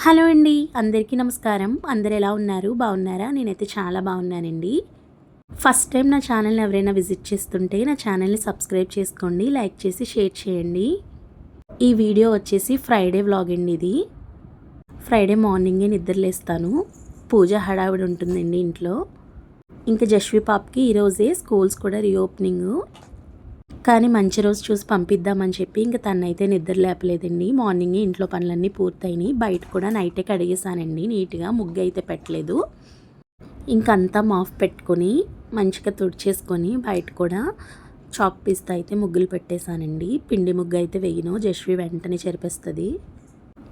Hello అండి, అందరికీ నమస్కారం. అందరు ఎలా ఉన్నారు? బాగున్నారా? నేనైతే చాలా బాగున్నానండి. ఫస్ట్ టైం నా ఛానల్ని ఎవరైనా విజిట్ చేస్తుంటే నా ఛానల్ని సబ్స్క్రైబ్ చేసుకోండి, లైక్ చేసి షేర్ చేయండి. ఈ వీడియో వచ్చేసి ఫ్రైడే వ్లాగ్ అండి. ఇది ఫ్రైడే మార్నింగే నిద్రలేస్తాను. పూజ హడావిడి ఉంటుందండి ఇంట్లో. ఇంకా జశ్వి పాపకి ఈరోజే స్కూల్స్ కూడా రీఓపెనింగ్, కానీ మంచి రోజు చూసి పంపిద్దామని చెప్పి ఇంకా తనైతే నిద్ర లేపలేదండి. మార్నింగే ఇంట్లో పనులన్నీ పూర్తయినాయి. బయట కూడా నైటే కడిగేసానండి నీట్గా. ముగ్గు అయితే పెట్టలేదు. ఇంకంతా మాఫ్ పెట్టుకొని మంచిగా తుడిచేసుకొని బయట కూడా చాక్ పీస్తో అయితే ముగ్గులు పెట్టేశానండి. పిండి ముగ్గు అయితే వేయను, జశ్వి వెంటనే చెరిపేస్తుంది.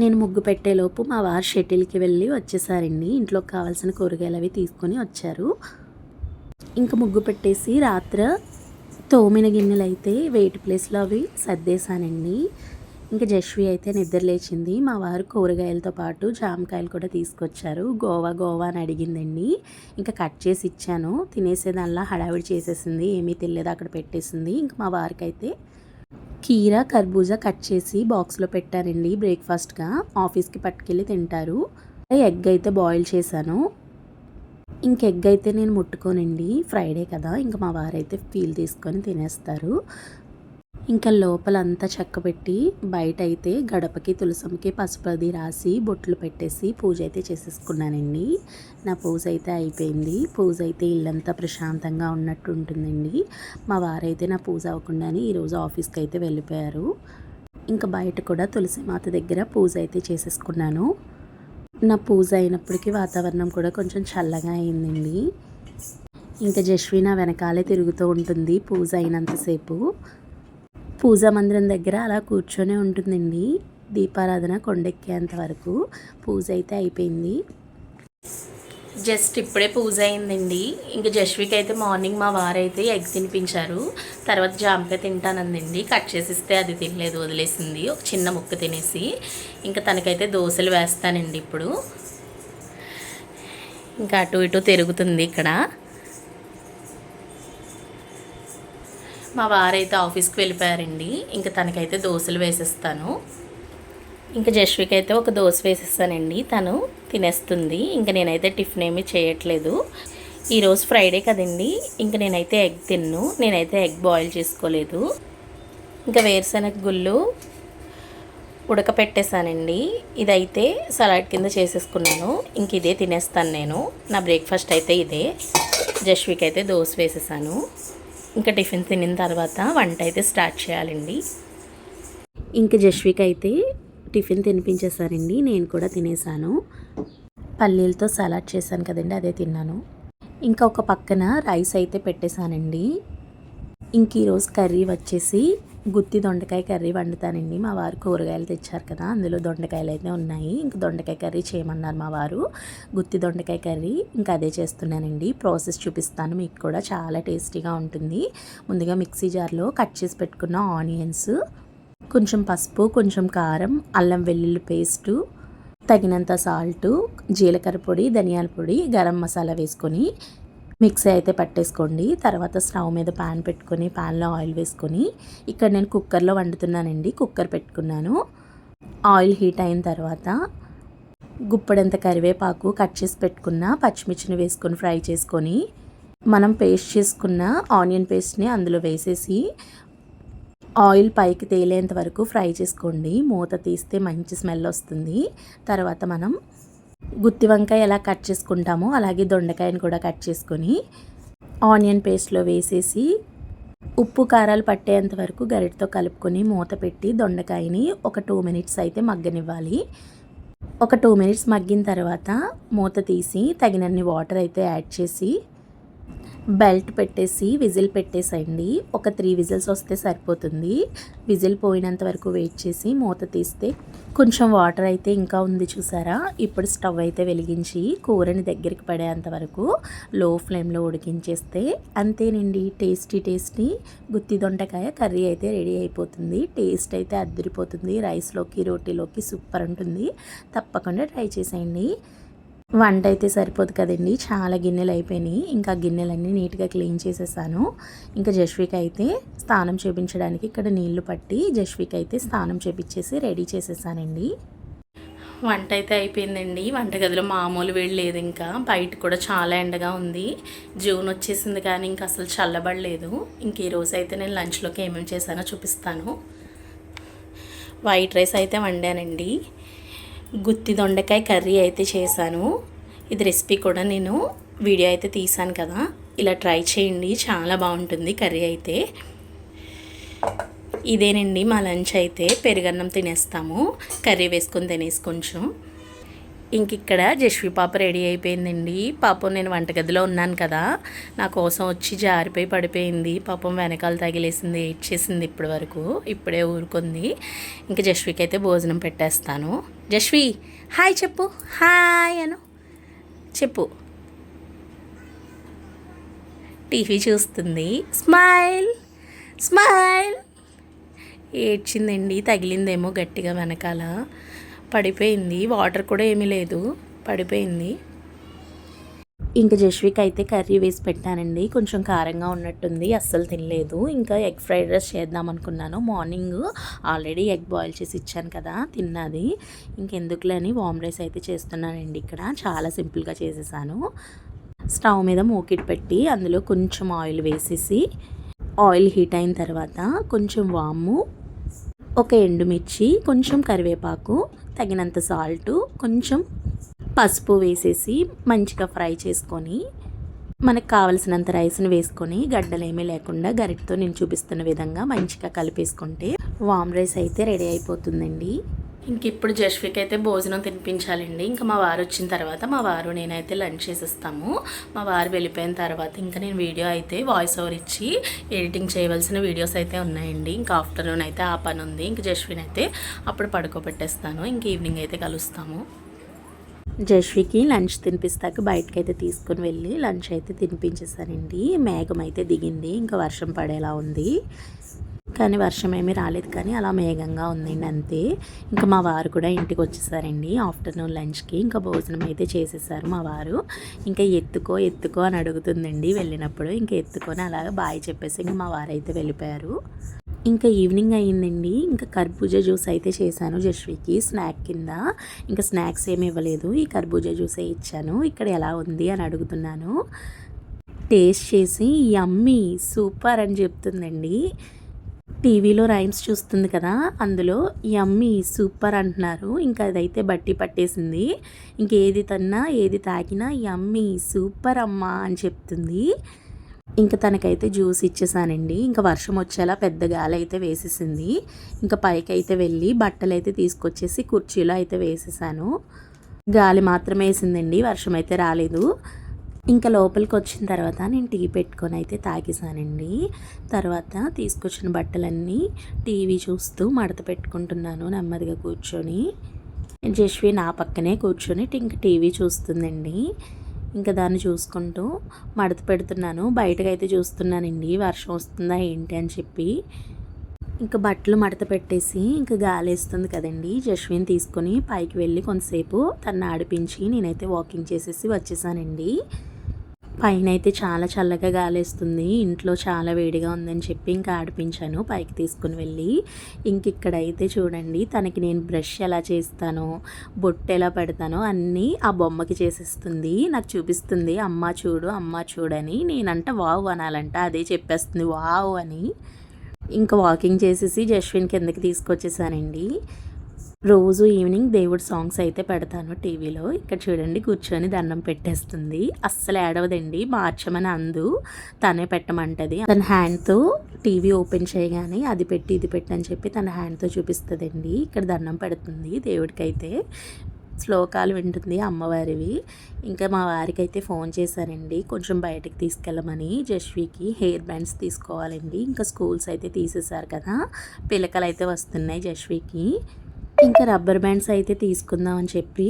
నేను ముగ్గు పెట్టేలోపు మా వారు షటిల్కి వెళ్ళి వచ్చేసారండి. ఇంట్లోకి కావాల్సిన కూరగాయలు అవి తీసుకొని వచ్చారు. ఇంకా ముగ్గు పెట్టేసి రాత్రి తోమిన గిన్నెలు అయితే వెయిట్ ప్లేస్లో అవి సర్దేశానండి. ఇంకా జశ్వి అయితే నిద్ర లేచింది. మా వారు కూరగాయలతో పాటు జామకాయలు కూడా తీసుకొచ్చారు. గోవా అని అడిగిందండి. ఇంకా కట్ చేసి ఇచ్చాను. తినేసేదానిలా హడావిడి చేసేసింది, ఏమీ తెలియదు, అక్కడ పెట్టేసింది. ఇంకా మా వారికి అయితే కీరా కర్బూజా కట్ చేసి బాక్స్లో పెట్టానండి. బ్రేక్ఫాస్ట్గా ఆఫీస్కి పట్టుకెళ్ళి తింటారు. ఎగ్ అయితే బాయిల్ చేశాను. ఇంక ఎగ్ అయితే నేను ముట్టుకోనండి, ఫ్రైడే కదా. ఇంకా మా వారైతే ఫీల్ తీసుకొని తినేస్తారు. ఇంకా లోపలంతా చెక్కబెట్టి బయట అయితే గడపకి తులసమ్మకి పసుపది రాసి బొట్లు పెట్టేసి పూజ అయితే చేసేసుకున్నానండి. నా పూజ అయితే అయిపోయింది. పూజ అయితే ఇల్లంతా ప్రశాంతంగా ఉన్నట్టు ఉంటుందండి. మా వారైతే నా పూజ అవ్వకుండానే ఈరోజు ఆఫీస్కి అయితే వెళ్ళిపోయారు. ఇంకా బయట కూడా తులసి మాత దగ్గర పూజ అయితే చేసేసుకున్నాను. నా పూజ అయినప్పటికీ వాతావరణం కూడా కొంచెం చల్లగా అయిందండి. ఇంకా జశ్వి నా వెనకాలే తిరుగుతూ ఉంటుంది పూజ అయినంతసేపు. పూజా మందిరం దగ్గర అలా కూర్చొనే ఉంటుందండి. దీపారాధన కొండెక్కేంత వరకు పూజ అయితే అయిపోయింది. జస్ట్ ఇప్పుడే పూజ అయిందండి. ఇంకా జశ్వికి అయితే మార్నింగ్ మా వారైతే ఎగ్ తినిపించారు. తర్వాత జామకాయ తింటానందండి. కట్ చేసిస్తే అది తినలేదు, వదిలేసింది. ఒక చిన్న ముక్క తినేసి ఇంకా తనకైతే దోశలు వేస్తానండి. ఇప్పుడు ఇంకా అటు ఇటు తిరుగుతుంది ఇక్కడ. మా వారైతే ఆఫీస్కి వెళ్ళిపోయారండి. ఇంకా తనకైతే దోశలు వేసేస్తాను. ఇంకా జశ్వికి అయితే ఒక దోశ వేసేస్తానండి, తను తినేస్తుంది. ఇంకా నేనైతే టిఫిన్ ఏమీ చేయట్లేదు. ఈరోజు ఫ్రైడే కదండి. ఇంకా నేనైతే ఎగ్ తిన్ను, నేనైతే ఎగ్ బాయిల్ చేసుకోలేదు. ఇంకా వేరుశనగ గుళ్ళు ఉడకపెట్టేశానండి. ఇదైతే సలాడ్ కింద చేసేసుకున్నాను. ఇంక ఇదే తినేస్తాను నేను. నా బ్రేక్ఫాస్ట్ అయితే ఇదే. జశ్వికి అయితే దోశ వేసేసాను. ఇంకా టిఫిన్ తినిన తర్వాత వంట అయితే స్టార్ట్ చేయాలండి. ఇంకా జశ్వికి అయితే టిఫిన్ తినిపించేసారండి. నేను కూడా తినేసాను. పల్లీలతో సలాడ్ చేశాను కదండి, అదే తిన్నాను. ఇంకా ఒక పక్కన రైస్ అయితే పెట్టేశానండి. ఇంక ఈరోజు కర్రీ వచ్చేసి గుత్తి దొండకాయ కర్రీ వండుతానండి. మా వారు కూరగాయలు తెచ్చారు కదా, అందులో దొండకాయలు అయితే ఉన్నాయి. ఇంకా దొండకాయ కర్రీ చేయమన్నారు మా వారు. గుత్తి దొండకాయ కర్రీ ఇంకా అదే చేస్తున్నానండి. ప్రాసెస్ చూపిస్తాను మీకు కూడా, చాలా టేస్టీగా ఉంటుంది. ముందుగా మిక్సీ జార్లో కట్ చేసి పెట్టుకున్న ఆనియన్స్, కొంచెం పసుపు, కొంచెం కారం, అల్లం వెల్లుల్లి పేస్టు, తగినంత సాల్టు, జీలకర్ర పొడి, ధనియాల పొడి, గరం మసాలా వేసుకొని మిక్సీ అయితే పట్టేసుకోండి. తర్వాత స్టవ్ మీద ప్యాన్ పెట్టుకొని ప్యాన్లో ఆయిల్ వేసుకొని, ఇక్కడ నేను కుక్కర్లో వండుతున్నానండి. కుక్కర్ పెట్టుకున్నాను. ఆయిల్ హీట్ అయిన తర్వాత గుప్పడంత కరివేపాకు, కట్ చేసి పెట్టుకున్న పచ్చిమిర్చిని వేసుకొని ఫ్రై చేసుకొని, మనం పేస్ట్ చేసుకున్న ఆనియన్ పేస్ట్ని అందులో వేసేసి ఆయిల్ పైకి తేలేంత వరకు ఫ్రై చేసుకోండి. మూత తీస్తే మంచి స్మెల్ వస్తుంది. తర్వాత మనం గుత్తి వంకాయ ఎలా కట్ చేసుకుంటామో అలాగే దొండకాయని కూడా కట్ చేసుకొని ఆనియన్ పేస్ట్లో వేసేసి ఉప్పు కారాలు పట్టేంత వరకు గరిటతో కలుపుకొని మూత పెట్టి దొండకాయని ఒక 2 మినిట్స్ అయితే మగ్గనివ్వాలి. ఒక 2 మినిట్స్ మగ్గిన తర్వాత మూత తీసి తగినన్ని వాటర్ అయితే యాడ్ చేసి బెల్ట్ పెట్టేసి విజిల్ పెట్టేసేయండి. ఒక 3 విజిల్స్ వస్తే సరిపోతుంది. విజిల్ పోయినంత వరకు వెయిట్ చేసి మూత తీస్తే కొంచెం వాటర్ అయితే ఇంకా ఉంది చూసారా. ఇప్పుడు స్టవ్ అయితే వెలిగించి కూరని దగ్గరికి పడేంత వరకు లో ఫ్లేమ్లో ఉడికించేస్తే అంతేనండి. టేస్టీ గుత్తి దొండకాయ కర్రీ అయితే రెడీ అయిపోతుంది. టేస్ట్ అయితే అద్దరిపోతుంది. రైస్లోకి, రోటీలోకి సూపర్ ఉంటుంది. తప్పకుండా ట్రై చేసేయండి. వంట అయితే సరిపోదు కదండి, చాలా గిన్నెలు అయిపోయినాయి. ఇంకా గిన్నెలన్నీ నీట్గా క్లీన్ చేసేసాను. ఇంకా జశ్వికి అయితే స్నానం చేయించడానికి ఇక్కడ నీళ్లు పట్టి జశ్వికి అయితే స్నానం చేపించేసి రెడీ చేసేసానండి. వంట అయితే అయిపోయిందండి. వంటగదిలో మామూలు వేడి లేదు, ఇంకా బయట కూడా చాలా ఎండగా ఉంది. జూన్ వచ్చేసింది కానీ ఇంకా అసలు చల్లబడలేదు. ఇంక ఈరోజు అయితే నేను లంచ్లోకి ఏమేమి చేశానో చూపిస్తాను. వైట్ రైస్ అయితే వండానండి. గుత్తి దొండకాయ కర్రీ అయితే చేశాను. ఇది రెసిపీ కూడా నేను వీడియో అయితే తీసాను కదా, ఇలా ట్రై చేయండి, చాలా బాగుంటుంది కర్రీ అయితే. ఇదేనండి మా లంచ్ అయితే. పెరుగన్నం తినేస్తాము, కర్రీ వేసుకొని తినేసి కొంచెం. ఇంక ఇక్కడ జస్వి పాప రెడీ అయిపోయిందండి. పాపం నేను వంటగదిలో ఉన్నాను కదా, నా కోసం వచ్చి జారిపోయి పడిపోయింది. పాపం వెనకాల తగిలేసింది, ఏడ్చేసింది ఇప్పటి వరకు. ఇప్పుడే ఊరుకుంది. ఇంక జస్వికి అయితే భోజనం పెట్టేస్తాను. జస్వి హాయ్ చెప్పు, హాయ్ అను చెప్పు. టీవీ చూస్తుంది. Smile smile. ఏడ్చిందండి, తగిలిందేమో గట్టిగా వెనకాల, పడిపోయింది. వాటర్ కూడా ఏమీ లేదు, పడిపోయింది. ఇంకా జస్వికి అయితే కర్రీ వేసి పెట్టానండి. కొంచెం కారంగా ఉన్నట్టుంది, అస్సలు తినలేదు. ఇంకా ఎగ్ ఫ్రైడ్ రైస్ చేద్దాం అనుకున్నాను. మార్నింగ్ ఆల్రెడీ ఎగ్ బాయిల్ చేసి ఇచ్చాను కదా, తిన్నది. ఇంకెందుకులని వామ్ రైస్ అయితే చేస్తున్నానండి. ఇక్కడ చాలా సింపుల్గా చేసేసాను. స్టవ్ మీద మూకిట్ పెట్టి అందులో కొంచెం ఆయిల్ వేసేసి, ఆయిల్ హీట్ అయిన తర్వాత కొంచెం వాము, ఒక ఎండుమిర్చి, కొంచెం కరివేపాకు, తగినంత సాల్టు, కొంచెం పసుపు వేసేసి మంచిగా ఫ్రై చేసుకొని, మనకు కావలసినంత రైస్ని వేసుకొని గడ్డలేమీ లేకుండా గరిటతో నేను చూపిస్తున్న విధంగా మంచిగా కలిపేసుకుంటే వామ్ రైస్ అయితే రెడీ అయిపోతుందండి. ఇంక ఇప్పుడు జస్వికి అయితే భోజనం తినిపించాలండి. ఇంకా మా వారు వచ్చిన తర్వాత మా వారు నేనైతే లంచ్ చేసేస్తాము. మా వారు వెళ్ళిపోయిన తర్వాత ఇంకా నేను వీడియో అయితే వాయిస్ ఓవర్ ఇచ్చి ఎడిటింగ్ చేయవలసిన వీడియోస్ అయితే ఉన్నాయండి. ఇంకా ఆఫ్టర్నూన్ అయితే ఆ పని ఉంది. ఇంక జస్విని అయితే అప్పుడు పడుకోబెట్టేస్తాను. ఇంక ఈవినింగ్ అయితే కలుస్తాము. జస్వికి లంచ్ తినిపిస్తాక బయటకైతే తీసుకుని వెళ్ళి లంచ్ అయితే తినిపించేసానండి. మేఘం అయితే దిగింది, ఇంకా వర్షం పడేలా ఉంది. కానీ వర్షం ఏమీ రాలేదు, కానీ అలా మేఘంగా ఉందండి అంతే. ఇంకా మా వారు కూడా ఇంటికి వచ్చేసారండి ఆఫ్టర్నూన్ లంచ్కి. ఇంకా భోజనం అయితే చేసేసారు మా వారు. ఇంకా ఎత్తుకో అని అడుగుతుందండి వెళ్ళినప్పుడు. ఇంకా ఎత్తుకొని అలాగా బాయ్ చెప్పేసి ఇంకా మా వారు అయితే వెళ్ళిపోయారు. ఇంకా ఈవినింగ్ అయ్యిందండి. ఇంకా కర్బూజా జ్యూస్ అయితే చేశాను జస్వికి స్నాక్ కింద. ఇంకా స్నాక్స్ ఏమి ఇవ్వలేదు, ఈ కర్బూజా జ్యూసే ఇచ్చాను. ఇక్కడ ఎలా ఉంది అని అడుగుతున్నాను. టేస్ట్ చేసి యమ్మీ సూపర్ అని చెప్తుందండి. టీవీలో రైమ్స్ చూస్తుంది కదా, అందులో యమ్మీ సూపర్ అంటున్నారు. ఇంకా అదైతే బట్టి పట్టేసింది. ఇంకేది తన్నా ఏది తాకినా యమ్మీ సూపర్ అమ్మా అని చెప్తుంది. ఇంకా తనకైతే జ్యూస్ ఇచ్చేసానండి. ఇంకా వర్షం వచ్చేలా పెద్ద గాలి అయితే వేసేసింది. ఇంకా పైకి అయితే వెళ్ళి బట్టలు అయితే తీసుకొచ్చేసి కుర్చీలో అయితే వేసేసాను. గాలి మాత్రమే వేసిందండి, వర్షం అయితే రాలేదు. ఇంకా లోపలికి వచ్చిన తర్వాత నేను టీ పెట్టుకొని అయితే తాగేసానండి. తర్వాత తీసుకొచ్చిన బట్టలన్నీ టీవీ చూస్తూ మడత పెట్టుకుంటున్నాను నెమ్మదిగా కూర్చొని. జస్వి నా పక్కనే కూర్చొని ఇంక టీవీ చూస్తుందండి. ఇంకా దాన్ని చూసుకుంటూ మడత పెడుతున్నాను. బయటకైతే చూస్తున్నానండి వర్షం వస్తుందా ఏంటి అని చెప్పి. ఇంకా బట్టలు మడత పెట్టేసి ఇంకా గాలి వేస్తుంది కదండి, జస్విని తీసుకొని పైకి వెళ్ళి కొంతసేపు తను ఆడిపించి నేనైతే వాకింగ్ చేసేసి వచ్చేసానండి. పైన అయితే చాలా చల్లగా గాలేస్తుంది, ఇంట్లో చాలా వేడిగా ఉందని చెప్పి ఇంకా ఆడిపించాను పైకి తీసుకుని వెళ్ళి. ఇంక ఇక్కడైతే చూడండి తనకి నేను బ్రష్ ఎలా చేస్తానో, బొట్టు ఎలా పెడతానో అన్నీ ఆ బొమ్మకి చేసేస్తుంది. నాకు చూపిస్తుంది అమ్మ చూడని. నేనంట వావ్ అనాలంట, అదే చెప్పేస్తుంది వావ్ అని. ఇంకా వాకింగ్ చేసేసి జస్విన్ కిందకి తీసుకొచ్చేసానండి. రోజు ఈవినింగ్ దేవుడి సాంగ్స్ అయితే పెడతాను టీవీలో. ఇక్కడ చూడండి కూర్చొని దండం పెట్టేస్తుంది, అస్సలు ఏడవదండి. మార్చమని అందు, తనే పెట్టమంటది. తన హ్యాండ్తో టీవీ ఓపెన్ చేయగానే అది పెట్టి ఇది పెట్టి అని చెప్పి తన హ్యాండ్తో చూపిస్తుందండి. ఇక్కడ దండం పెడుతుంది దేవుడికైతే, శ్లోకాలు వింటుంది అమ్మవారివి. ఇంకా మా వారికి అయితే ఫోన్ చేశానండి కొంచెం బయటకు తీసుకెళ్ళమని. జస్వికి హెయిర్ బ్యాండ్స్ తీసుకోవాలండి. ఇంకా స్కూల్స్ అయితే తీసేశారు కదా, పిలకలు అయితే వస్తున్నాయి జస్వికి. ఇంకా రబ్బర్ బ్యాండ్స్ అయితే తీసుకుందాం అని చెప్పి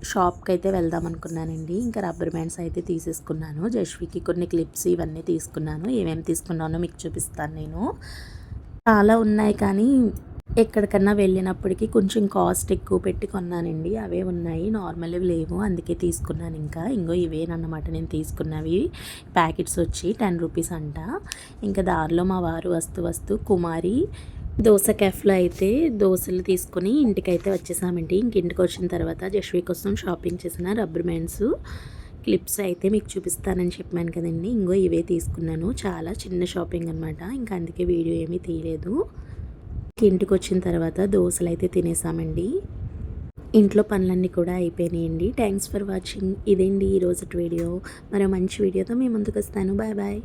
షాప్కి అయితే వెళ్దాం అనుకున్నానండి. ఇంకా రబ్బర్ బ్యాండ్స్ అయితే తీసేసుకున్నాను. జస్వికి కొన్ని క్లిప్స్ ఇవన్నీ తీసుకున్నాను. ఏమేమి తీసుకున్నానో మీకు చూపిస్తాను. నేను చాలా ఉన్నాయి కానీ ఎక్కడికన్నా వెళ్ళినప్పటికీ కొంచెం కాస్ట్ ఎక్కువ పెట్టి కొన్నానండి. అవే ఉన్నాయి, నార్మల్వి లేవు, అందుకే తీసుకున్నాను. ఇంకో ఇవేనన్నమాట నేను తీసుకున్నవి. ప్యాకెట్స్ వచ్చి 10 రూపీస్ అంట. ఇంకా దారిలో మా వారు వస్తూ కుమారి దోస క్యాఫ్లో అయితే దోశలు తీసుకొని ఇంటికైతే వచ్చేసామండి. ఇంటికి వచ్చిన తర్వాత జశ్వి కోసం షాపింగ్ చేసిన రబ్బర్ బ్యాండ్స్ క్లిప్స్ అయితే మీకు చూపిస్తానని చెప్పాను కదండి. ఇంకో ఇవే తీసుకున్నాను. చాలా చిన్న షాపింగ్ అనమాట. ఇంకా అందుకే వీడియో ఏమీ తీయలేదు. ఇంటికి వచ్చిన తర్వాత దోశలు అయితే తినేసామండి. ఇంట్లో పనులన్నీ కూడా అయిపోయినాయండి. Thanks for watching. ఇదేండి ఈరోజు వీడియో. మరో మంచి వీడియోతో మీ ముందుకు వస్తాను. Bye bye.